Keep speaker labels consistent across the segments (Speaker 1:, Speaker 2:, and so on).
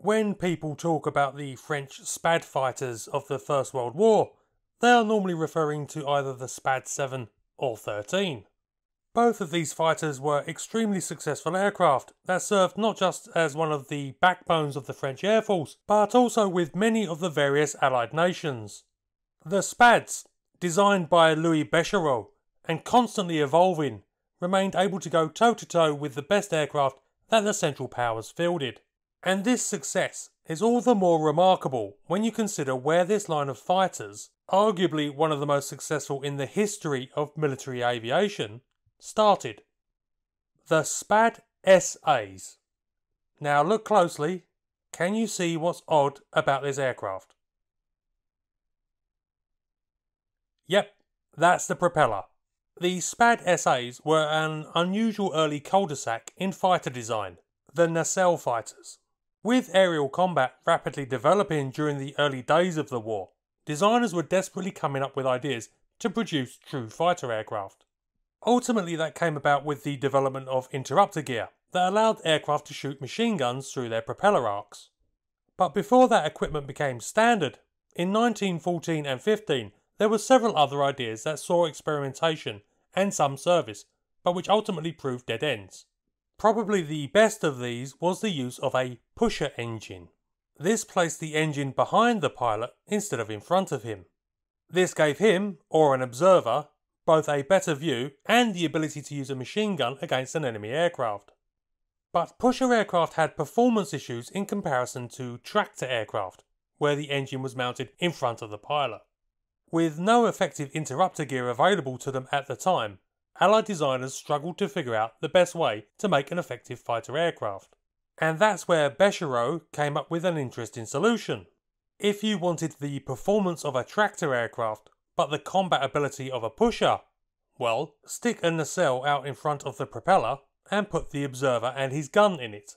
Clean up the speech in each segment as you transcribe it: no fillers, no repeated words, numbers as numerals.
Speaker 1: When people talk about the French Spad fighters of the First World War, they are normally referring to either the Spad 7 or 13. Both of these fighters were extremely successful aircraft that served not just as one of the backbones of the French Air Force, but also with many of the various Allied nations. The Spads, designed by Louis Bechereau and constantly evolving, remained able to go toe-to-toe with the best aircraft that the Central Powers fielded. And this success is all the more remarkable when you consider where this line of fighters, arguably one of the most successful in the history of military aviation, started. The Spad SAs. Now look closely. Can you see what's odd about this aircraft? Yep, that's the propeller. The Spad SAs were an unusual early cul-de-sac in fighter design, the nacelle fighters. With aerial combat rapidly developing during the early days of the war, designers were desperately coming up with ideas to produce true fighter aircraft. Ultimately, that came about with the development of interrupter gear that allowed aircraft to shoot machine guns through their propeller arcs. But before that equipment became standard, in 1914 and 15, there were several other ideas that saw experimentation and some service, but which ultimately proved dead ends. Probably the best of these was the use of a pusher engine. This placed the engine behind the pilot instead of in front of him. This gave him, or an observer, both a better view and the ability to use a machine gun against an enemy aircraft. But pusher aircraft had performance issues in comparison to tractor aircraft, where the engine was mounted in front of the pilot. With no effective interrupter gear available to them at the time, Allied designers struggled to figure out the best way to make an effective fighter aircraft. And that's where Bechereau came up with an interesting solution. If you wanted the performance of a tractor aircraft, but the combat ability of a pusher, well, stick a nacelle out in front of the propeller and put the observer and his gun in it.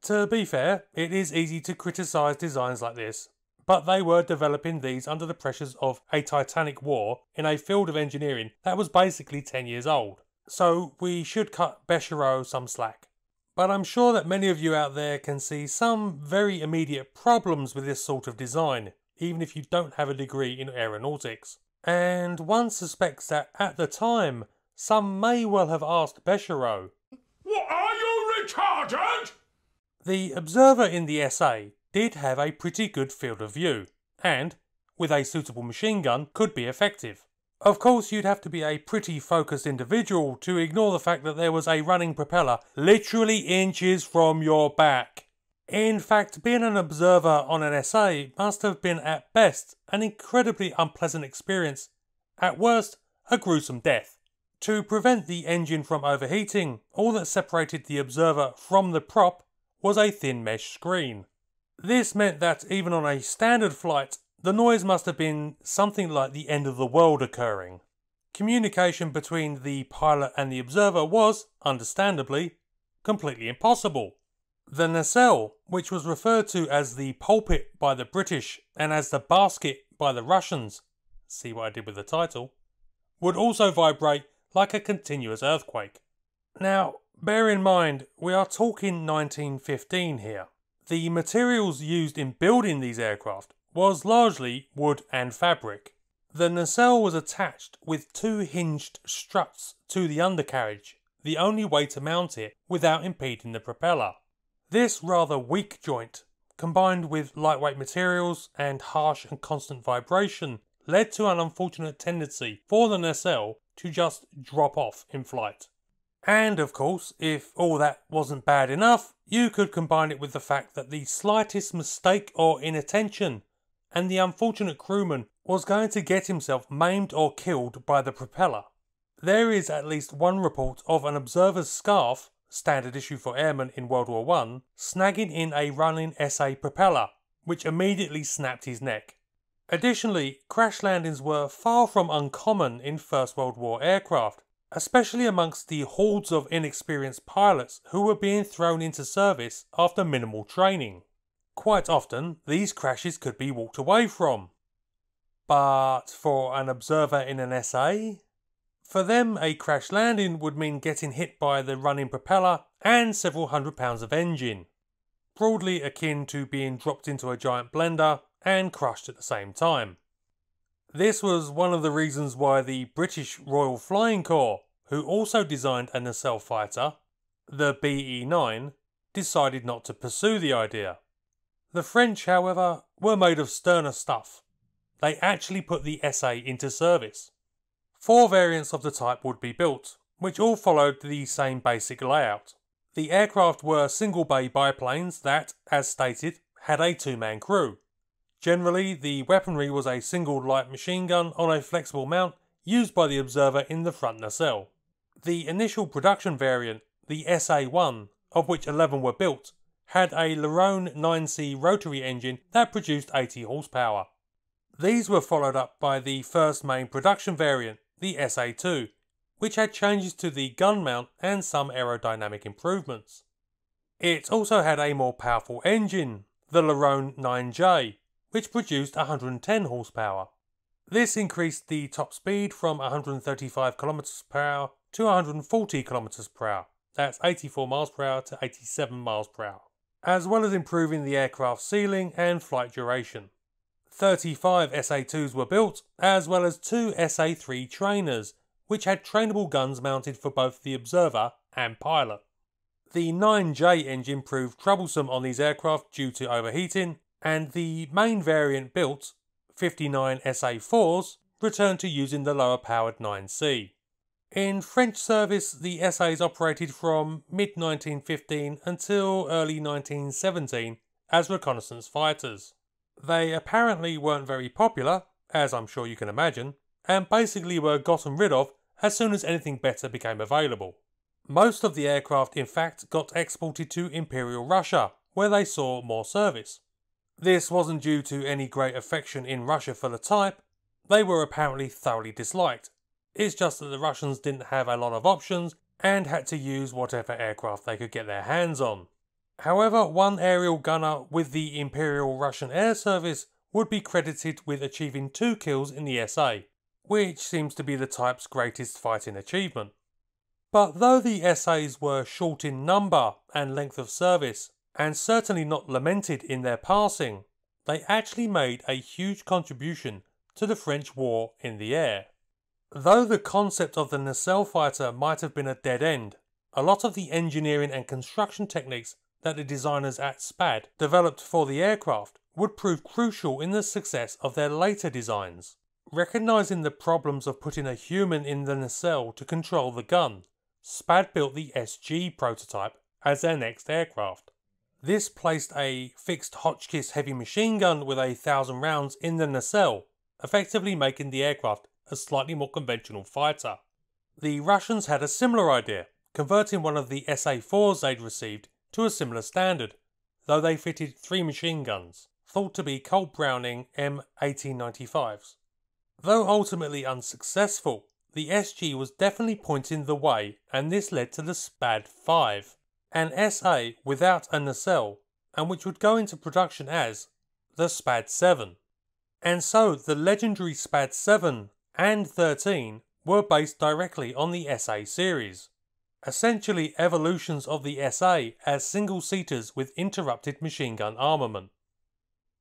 Speaker 1: To be fair, it is easy to criticise designs like this, but they were developing these under the pressures of a titanic war in a field of engineering that was basically 10 years old. So we should cut Bechereau some slack. But I'm sure that many of you out there can see some very immediate problems with this sort of design, even if you don't have a degree in aeronautics. And one suspects that at the time, some may well have asked Bechereau,
Speaker 2: "What, are you retarded?"
Speaker 1: The observer in the SA did have a pretty good field of view, and, with a suitable machine gun, could be effective. Of course, you'd have to be a pretty focused individual to ignore the fact that there was a running propeller literally inches from your back. In fact, being an observer on an SA must have been at best an incredibly unpleasant experience, at worst a gruesome death. To prevent the engine from overheating, all that separated the observer from the prop was a thin mesh screen. This meant that even on a standard flight, the noise must have been something like the end of the world occurring. Communication between the pilot and the observer was, understandably, completely impossible. The nacelle, which was referred to as the pulpit by the British and as the basket by the Russians, see what I did with the title, would also vibrate like a continuous earthquake. Now, bear in mind, we are talking 1915 here. The materials used in building these aircraft was largely wood and fabric. The nacelle was attached with two hinged struts to the undercarriage, the only way to mount it without impeding the propeller. This rather weak joint, combined with lightweight materials and harsh and constant vibration, led to an unfortunate tendency for the nacelle to just drop off in flight. And of course, if all that wasn't bad enough, you could combine it with the fact that the slightest mistake or inattention, and the unfortunate crewman was going to get himself maimed or killed by the propeller. There is at least one report of an observer's scarf, standard issue for airmen in World War I, snagging in a running SA propeller, which immediately snapped his neck. Additionally, crash landings were far from uncommon in First World War aircraft, especially amongst the hordes of inexperienced pilots who were being thrown into service after minimal training. Quite often, these crashes could be walked away from. But for an observer in an SA? For them, a crash landing would mean getting hit by the running propeller and several £100 of engine. broadly akin to being dropped into a giant blender and crushed at the same time. This was one of the reasons why the British Royal Flying Corps, who also designed a nacelle fighter, the BE-9, decided not to pursue the idea. The French, however, were made of sterner stuff. They actually put the SA into service. 4 variants of the type would be built, which all followed the same basic layout. The aircraft were single-bay biplanes that, as stated, had a 2-man crew. Generally, the weaponry was a single light machine gun on a flexible mount used by the observer in the front nacelle. The initial production variant, the SA-1, of which 11 were built, had a Lerone 9C rotary engine that produced 80 horsepower. These were followed up by the first main production variant, the SA-2, which had changes to the gun mount and some aerodynamic improvements. It also had a more powerful engine, the Lerone 9J, which produced 110 horsepower. This increased the top speed from 135 km per hour to 140 km per hour, that's 84 miles per hour to 87 miles per hour, as well as improving the aircraft's ceiling and flight duration. 35 SA-2s were built, as well as 2 SA-3 trainers, which had trainable guns mounted for both the observer and pilot. The 9J engine proved troublesome on these aircraft due to overheating, and the main variant built, 59 SA-4s, returned to using the lower powered 9C. In French service, the SAs operated from mid-1915 until early 1917 as reconnaissance fighters. They apparently weren't very popular, as I'm sure you can imagine, and basically were gotten rid of as soon as anything better became available. Most of the aircraft in fact got exported to Imperial Russia, where they saw more service. This wasn't due to any great affection in Russia for the type. They were apparently thoroughly disliked. It's just that the Russians didn't have a lot of options and had to use whatever aircraft they could get their hands on. However, one aerial gunner with the Imperial Russian Air Service would be credited with achieving 2 kills in the SA, which seems to be the type's greatest fighting achievement. But though the SAs were short in number and length of service, and certainly not lamented in their passing, they actually made a huge contribution to the French war in the air. Though the concept of the nacelle fighter might have been a dead end, a lot of the engineering and construction techniques that the designers at SPAD developed for the aircraft would prove crucial in the success of their later designs. Recognising the problems of putting a human in the nacelle to control the gun, SPAD built the SG prototype as their next aircraft. This placed a fixed Hotchkiss heavy machine gun with 1,000 rounds in the nacelle, effectively making the aircraft a slightly more conventional fighter. The Russians had a similar idea, converting one of the SA-4s they'd received to a similar standard, though they fitted 3 machine guns, thought to be Colt Browning M1895s. Though ultimately unsuccessful, the SG was definitely pointing the way, and this led to the SPAD 5, an SA without a nacelle, and which would go into production as the SPAD 7. And so the legendary SPAD 7 and 13 were based directly on the SA series, essentially evolutions of the SA as single-seaters with interrupted machine gun armament.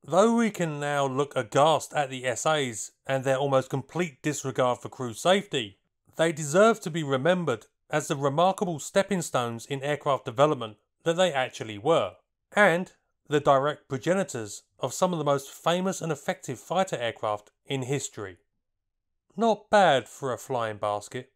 Speaker 1: Though we can now look aghast at the SAs and their almost complete disregard for crew safety, they deserve to be remembered as the remarkable stepping stones in aircraft development that they actually were, and the direct progenitors of some of the most famous and effective fighter aircraft in history. Not bad for a flying basket.